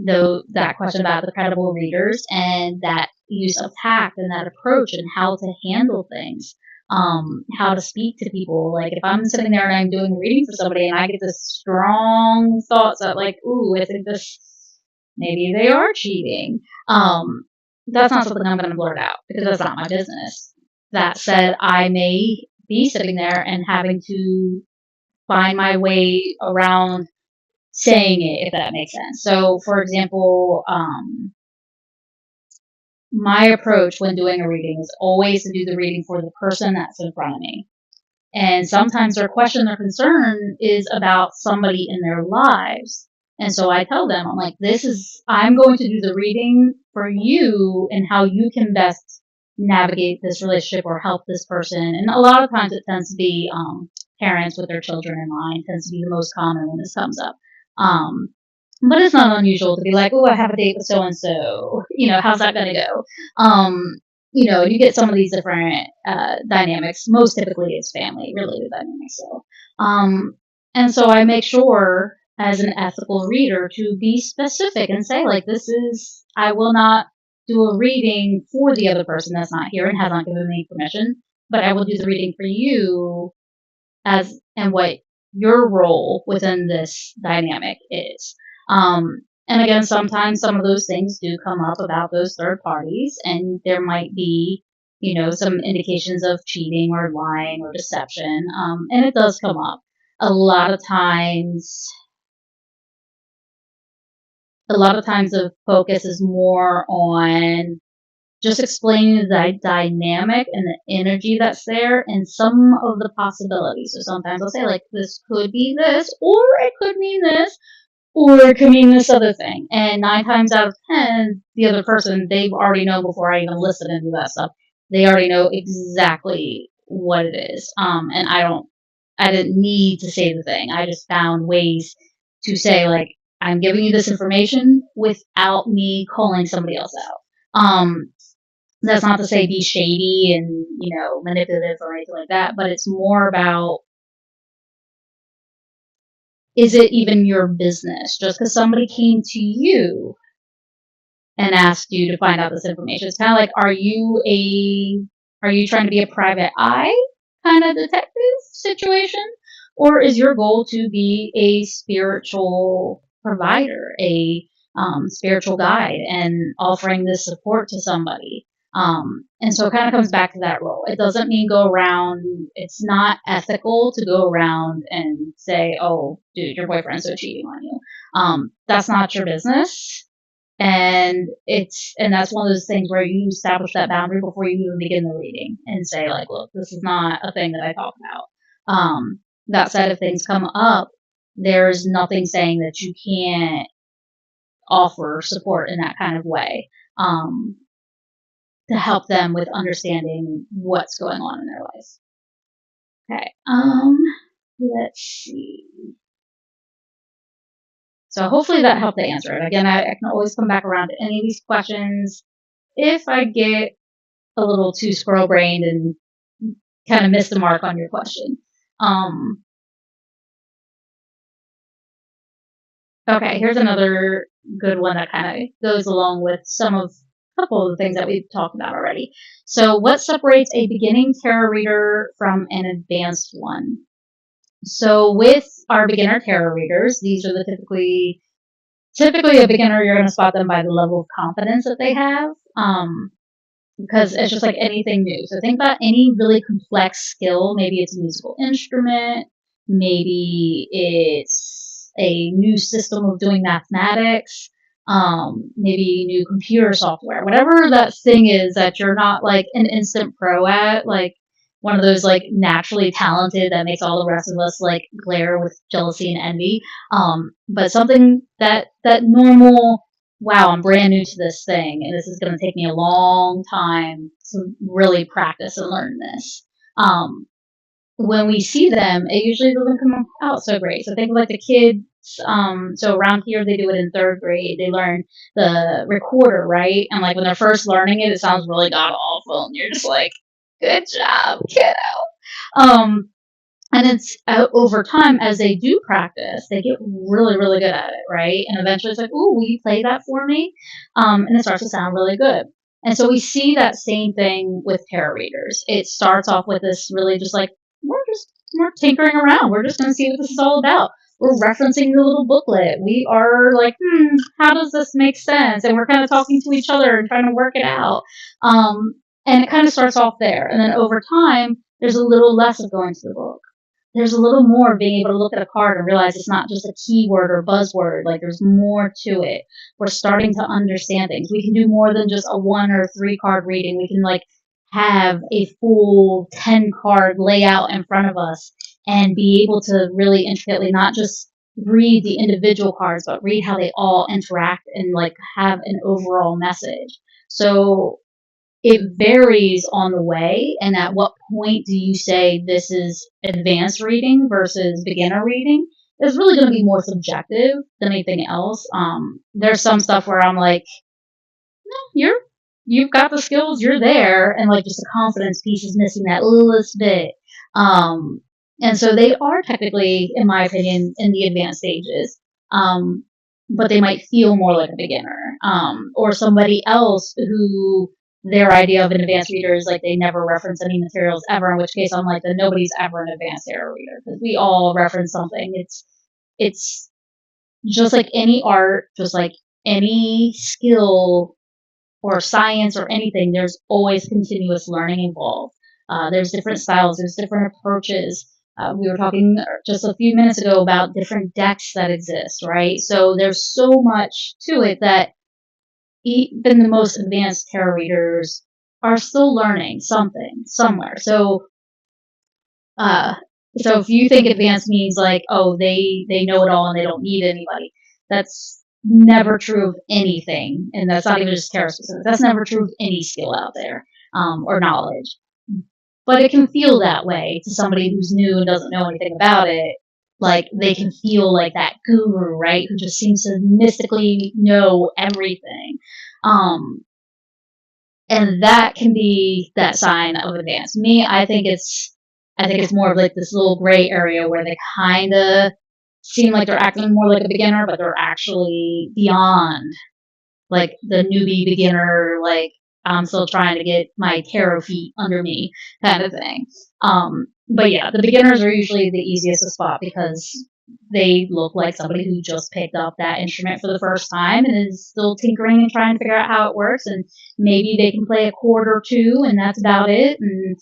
that question about the credible readers and that use of tact and that approach and how to handle things, how to speak to people. Like if I'm sitting there and I'm doing a reading for somebody and I get this strong thoughts that like, ooh, I think this maybe they are cheating. That's not something I'm going to blurt out because that's not my business. That said, I may be sitting there and having to find my way around saying it, if that makes sense. So, for example, my approach when doing a reading is always to do the reading for the person that's in front of me. And sometimes their question or concern is about somebody in their lives. And so I tell them, I'm like, I'm going to do the reading for you and how you can best navigate this relationship or help this person. And a lot of times it tends to be parents with their children in mind, tends to be the most common when this comes up. But it's not unusual to be like, oh, I have a date with so and so. How's that going to go? You get some of these different dynamics. Most typically, it's family related dynamics. And so I make sure, as an ethical reader, to be specific and say, like, I will not do a reading for the other person that's not here and has not given me permission, but I will do the reading for you and what your role within this dynamic is. And again, sometimes some of those things do come up about those third parties, and there might be, some indications of cheating or lying or deception. And it does come up. A lot of times the focus is more on just explaining the dynamic and the energy that's there and some of the possibilities. So sometimes I'll say, like, this could be this, or it could mean this, or it could mean this other thing. And 9 times out of 10, the other person, they've already know before I even listen and do that stuff. They already know exactly what it is. And I didn't need to say the thing. I just found ways to say, like, I'm giving you this information without me calling somebody else out. That's not to say be shady and, manipulative or anything like that, but it's more about, is it even your business? Just because somebody came to you and asked you to find out this information, it's kind of like, are you trying to be a private eye kind of detective situation? Or is your goal to be a spiritual provider, a spiritual guide, and offering this support to somebody? And so it kind of comes back to that role. It doesn't mean go around, it's not ethical to go around and say, oh, dude, your boyfriend's so cheating on you. That's not your business. And that's one of those things where you establish that boundary before you even begin the reading and say, like, look, this is not a thing that I talk about. That said, if things come up, there's nothing saying that you can't offer support in that kind of way. To help them with understanding what's going on in their lives. Okay, let's see. So hopefully that helped to answer it. Again, I can always come back around to any of these questions if I get a little too squirrel-brained and kind of miss the mark on your question. Okay, here's another good one that kind of goes along with a couple of the things that we've talked about already. So, what separates a beginning tarot reader from an advanced one? So, with our beginner tarot readers, these are the typically a beginner, you're going to spot them by the level of confidence that they have. Because it's just like anything new. So think about any really complex skill. Maybe it's a musical instrument. Maybe it's a new system of doing mathematics. Maybe new computer software. Whatever that thing is that you're not like an instant pro at, like one of those like naturally talented that makes all the rest of us like glare with jealousy and envy. But something that normal, wow, I'm brand new to this thing, and this is going to take me a long time to really practice and learn this. Um, when we see them, it usually doesn't come out so great. So think of like the kids. So around here, they do it in third grade. They learn the recorder, right? And like when they're first learning it, it sounds really god awful, and you're just like, "Good job, kiddo." Um, and it's over time as they do practice, they get really, really good at it, right? And eventually it's like, "Ooh, will you play that for me?" And it starts to sound really good. And so we see that same thing with tarot readers. It starts off with this really just like, we're tinkering around. We're just going to see what this is all about. We're referencing the little booklet. We are like, how does this make sense? And we're kind of talking to each other and trying to work it out. And it kind of starts off there. And then over time, there's a little less of going to the book. There's a little more of being able to look at a card and realize it's not just a keyword or buzzword. Like there's more to it. We're starting to understand things. We can do more than just a 1 or 3 card reading. We can like have a full 10 card layout in front of us and be able to really intricately not just read the individual cards, but read how they all interact and like have an overall message. So it varies on the way, and at what point do you say this is advanced reading versus beginner reading is really going to be more subjective than anything else. There's some stuff where I'm like, you're you've got the skills, you're there, and like just the confidence piece is missing that littlest bit. Um, and so they are technically, in my opinion, in the advanced stages. But they might feel more like a beginner, or somebody else who their idea of an advanced reader is like they never reference any materials ever. In which case, I'm like, then nobody's ever an advanced tarot reader because we all reference something. It's just like any art, just like any skill or science or anything, there's always continuous learning involved. There's different styles, there's different approaches. We were talking just a few minutes ago about different decks that exist, right? So there's so much to it that even the most advanced tarot readers are still learning something somewhere. Uh, so if you think advanced means like, oh, they know it all and they don't need anybody, that's never true of anything, and that's not even just tarot specific. That's never true of any skill out there, or knowledge. But it can feel that way to somebody who's new and doesn't know anything about it. Like they can feel like that guru, right, who just seems to mystically know everything. Um, and that can be that sign of advance. Me, I think it's more of like this little gray area where they kind of seem like they're acting more like a beginner, but they're actually beyond like the newbie beginner, like I'm still trying to get my tarot feet under me kind of thing. But yeah, the beginners are usually the easiest to spot because they look like somebody who just picked up that instrument for the first time and is still tinkering and trying to figure out how it works. And maybe they can play a chord or two, and that's about it. And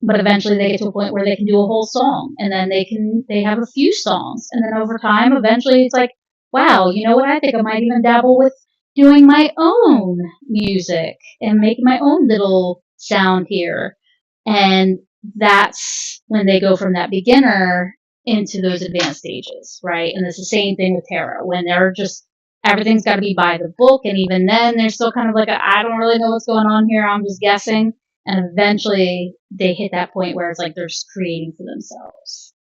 but eventually they get to a point where they can do a whole song, and then they have a few songs, and then over time, eventually it's like, wow, you know what? I think I might even dabble with doing my own music and making my own little sound here. And that's when they go from that beginner into those advanced stages, right? And it's the same thing with tarot when they're just everything's got to be by the book, and even then they're still kind of like I don't really know what's going on here. I'm just guessing, and eventually they hit that point where it's like they're just creating for themselves.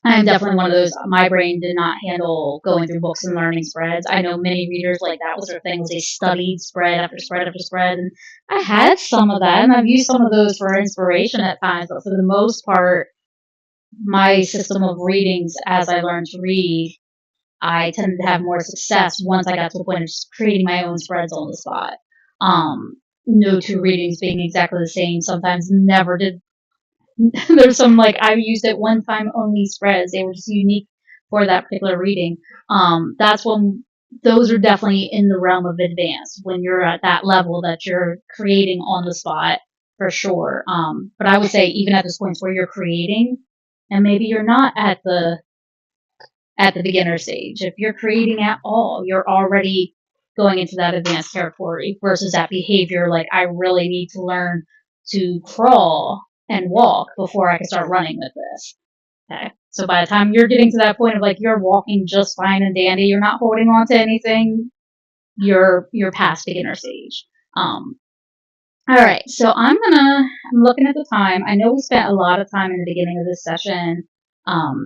I'm definitely one of those. My brain did not handle going through books and learning spreads. I know many readers like that was their thing. Was they studied spread after spread after spread, and I had some of that, and I've used some of those for inspiration at times. But for the most part, my system of readings as I learned to read I tended to have more success once I got to the point of just creating my own spreads on the spot. No two readings being exactly the same, sometimes never did. There's some, like, I used it one time only spreads. They were just unique for that particular reading. That's when those are definitely in the realm of advanced, when you're at that level that you're creating on the spot for sure. But I would say even at this point where you're creating, and maybe you're not at the beginner stage. If you're creating at all, you're already going into that advanced territory versus that behavior. Like, I really need to learn to crawl and walk before I can start running with this. Okay. So by the time you're getting to that point of, like, you're walking just fine and dandy, you're not holding on to anything, you're past beginner stage. All right, so I'm looking at the time. I know we spent a lot of time in the beginning of this session.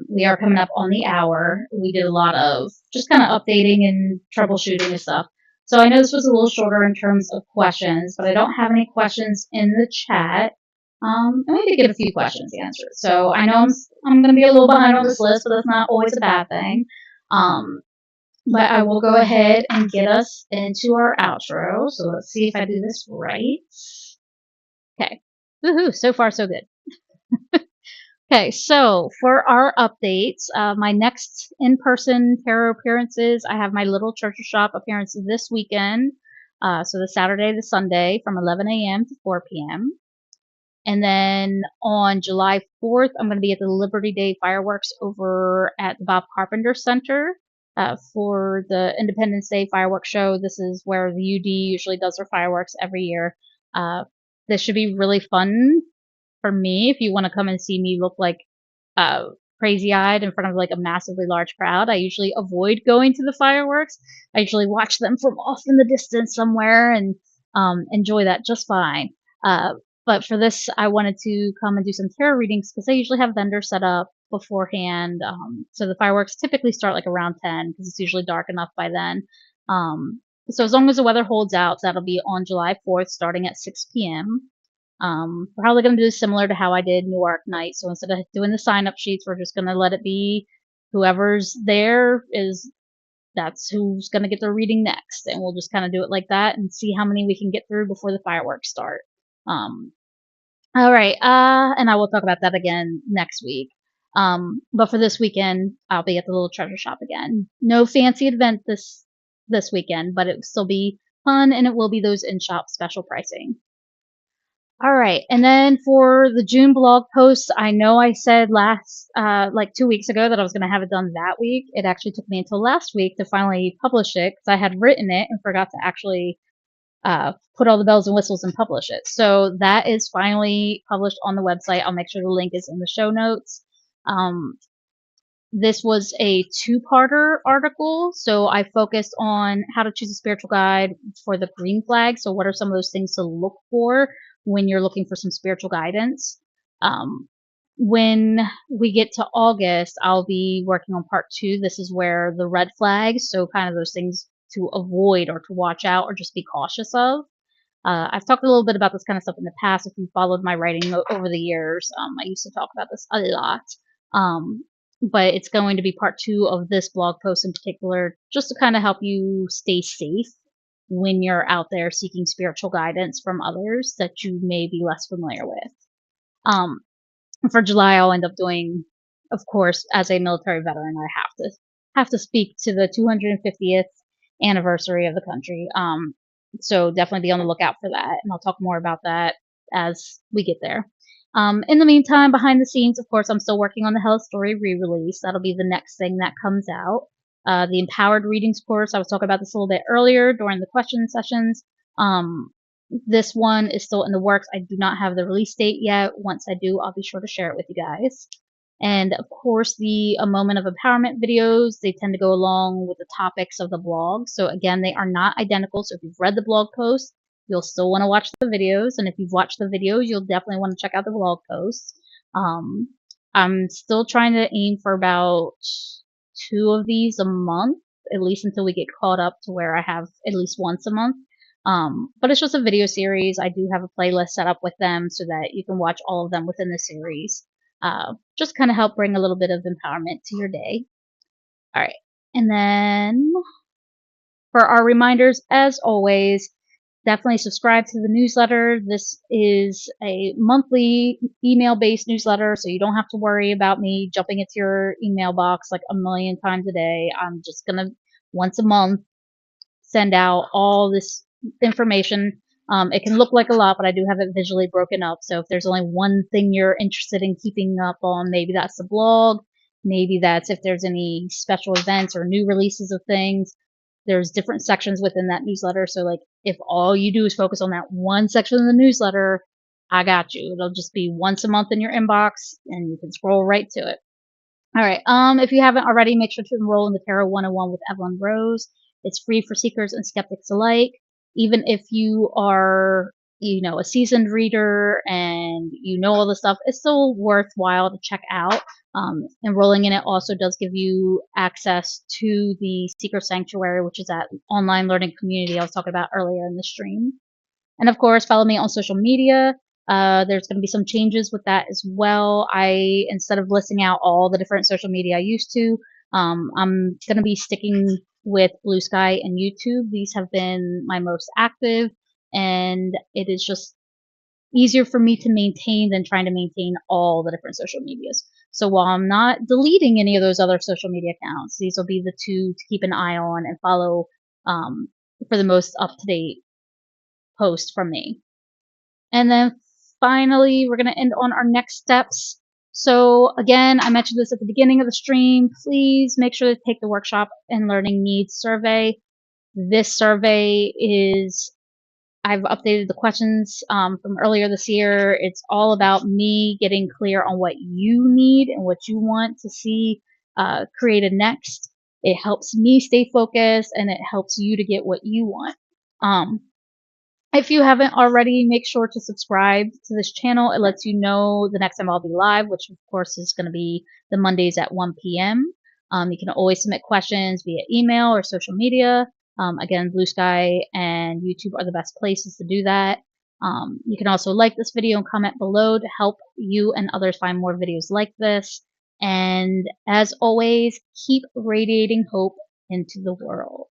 We are coming up on the hour. We did a lot of just kind of updating and troubleshooting and stuff. So I know this was a little shorter in terms of questions, but I don't have any questions in the chat. And we did get a few questions answered. So I know I'm going to be a little behind on this list, but that's not always a bad thing. But I will go ahead and get us into our outro. So let's see if I do this right. Okay. Woohoo, so far so good. Okay, so for our updates, my next in-person tarot appearances, I have my Little Treasure Shop appearance this weekend. So the Saturday to Sunday from 11 a.m. to 4 p.m. And then on July 4th, I'm going to be at the Liberty Day fireworks over at the Bob Carpenter Center for the Independence Day fireworks show. This is where the UD usually does their fireworks every year. This should be really fun for me if you want to come and see me look like crazy-eyed in front of, like, a massively large crowd. I usually avoid going to the fireworks. I usually watch them from off in the distance somewhere and enjoy that just fine. But for this, I wanted to come and do some tarot readings because I usually have vendors set up beforehand. So the fireworks typically start like around 10 because it's usually dark enough by then. So as long as the weather holds out, that'll be on July 4th starting at 6 p.m. We're probably going to do similar to how I did Newark night. So instead of doing the sign-up sheets, we're just going to let it be whoever's there that's who's going to get their reading next. And we'll just kind of do it like that and see how many we can get through before the fireworks start. All right, and I will talk about that again next week. But for this weekend, I'll be at the Little Treasure Shop again. No fancy event this weekend, but it will still be fun, and it will be those in-shop special pricing. All right, and then for the June blog post, I know I said like 2 weeks ago that I was going to have it done that week. It actually took me until last week to finally publish it because I had written it and forgot to actually put all the bells and whistles and publish it. So that is finally published on the website. I'll make sure the link is in the show notes. This was a two-parter article, so I focused on how to choose a spiritual guide for the green flag. So what are some of those things to look for when you're looking for some spiritual guidance? When we get to August, I'll be working on part 2. This is where the red flags, so kind of those things to avoid or to watch out or just be cautious of. I've talked a little bit about this kind of stuff in the past. If you followed my writing over the years, I used to talk about this a lot. But it's going to be part 2 of this blog post in particular, just to kind of help you stay safe when you're out there seeking spiritual guidance from others that you may be less familiar with. For July, I'll end up doing, of course, as a military veteran, I have to speak to the 250th anniversary of the country. So definitely be on the lookout for that, and I'll talk more about that as we get there. In the meantime, behind the scenes, of course, I'm still working on the Hell Story re-release. That'll be the next thing that comes out. The Empowered Readings course, I was talking about this a little bit earlier during the question sessions. This one is still in the works. I do not have the release date yet. Once I do, I'll be sure to share it with you guys. And of course, the A Moment of Empowerment videos, they tend to go along with the topics of the blog. So again, they are not identical. So if you've read the blog post, you'll still want to watch the videos. And if you've watched the videos, you'll definitely want to check out the blog posts. I'm still trying to aim for about 2 of these a month, at least until we get caught up to where I have at least once a month. But it's just a video series. I do have a playlist set up with them so that you can watch all of them within the series. Just kind of help bring a little bit of empowerment to your day. All right. And then for our reminders, as always, definitely subscribe to the newsletter. This is a monthly email-based newsletter, so you don't have to worry about me jumping into your email box like a million times a day. I'm just gonna once a month send out all this information. It can look like a lot, but I do have it visually broken up. So if there's only one thing you're interested in keeping up on, maybe that's the blog, maybe that's if there's any special events or new releases of things. There's different sections within that newsletter. So like if all you do is focus on that one section of the newsletter, I got you. It'll just be once a month in your inbox and you can scroll right to it. All right. If you haven't already, make sure to enroll in the Tarot 101 with Evylyn Rose. It's free for seekers and skeptics alike. Even if you are, a seasoned reader and you know all the stuff, it's still worthwhile to check out. Enrolling in it also does give you access to the Seeker Sanctuary, which is that online learning community I was talking about earlier in the stream. And of course, follow me on social media. There's going to be some changes with that as well. Instead of listing out all the different social media I used to, I'm going to be sticking with Blue Sky and YouTube. These have been my most active, and it is just easier for me to maintain than trying to maintain all the different social medias. So while I'm not deleting any of those other social media accounts, these will be the two to keep an eye on and follow for the most up to date post from me. And then finally, we're going to end on our next steps. So again, I mentioned this at the beginning of the stream. Please make sure to take the workshop and learning needs survey. This survey I've updated the questions from earlier this year. It's all about me getting clear on what you need and what you want to see created next. It helps me stay focused and it helps you to get what you want. If you haven't already, make sure to subscribe to this channel. It lets you know the next time I'll be live, which of course is going to be the Mondays at 1 p.m. You can always submit questions via email or social media. Again, Blue Sky and YouTube are the best places to do that. You can also like this video and comment below to help you and others find more videos like this. And as always, keep radiating hope into the world.